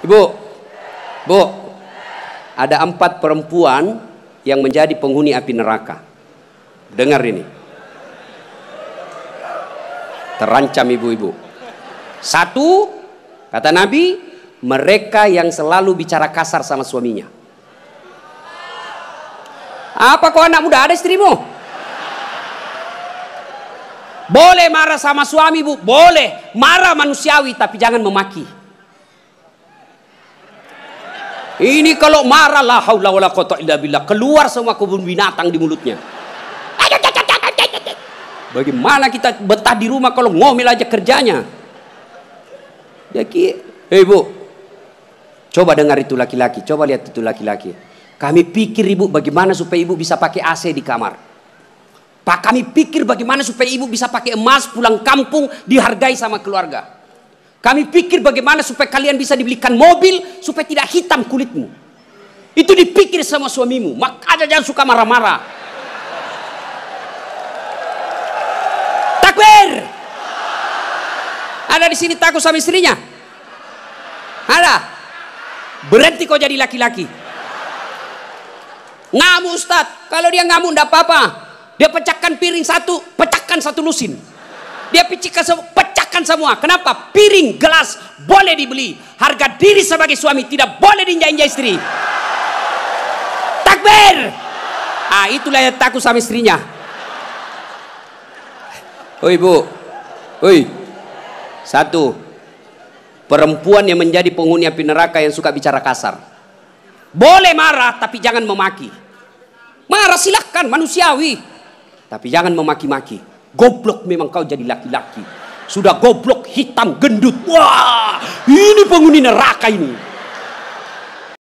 Ibu, Bu, ada 4 perempuan yang menjadi penghuni api neraka. Dengar ini. Terancam ibu-ibu. 1, kata Nabi, mereka yang selalu bicara kasar sama suaminya. Apa kau anak muda, ada istrimu? Boleh marah sama suami, Bu, boleh. Marah manusiawi, tapi jangan memaki. Ini kalau marah, la haula wala quwwata illa billah, keluar semua kebun binatang di mulutnya. Bagaimana kita betah di rumah kalau ngomel aja kerjanya? Jadi, hei Bu, coba dengar itu laki-laki, coba lihat itu laki-laki. Kami pikir ibu bagaimana supaya ibu bisa pakai AC di kamar. Pak, kami pikir bagaimana supaya ibu bisa pakai emas pulang kampung dihargai sama keluarga. Kami pikir bagaimana supaya kalian bisa dibelikan mobil supaya tidak hitam kulitmu. Itu dipikir sama suamimu. Makanya jangan suka marah-marah. Takbir. Ada di sini takut sama istrinya? Ada. Berhenti kau jadi laki-laki. Ngamuk Ustaz. Kalau dia ngamuk enggak apa-apa. Dia pecahkan piring 1, pecahkan 1 lusin. Dia pecahkan semua. Kenapa? Piring, gelas boleh dibeli. Harga diri sebagai suami tidak boleh diinjak-injak istri. Takbir. Ah, itulah yang takut sama istrinya. Oi Bu, oi. 1, perempuan yang menjadi penghuni api neraka yang suka bicara kasar. Boleh marah tapi jangan memaki. Marah silahkan, manusiawi, tapi jangan memaki-maki. Goblok memang kau jadi laki-laki. Sudah goblok, hitam, gendut. Wah, ini penghuni neraka ini.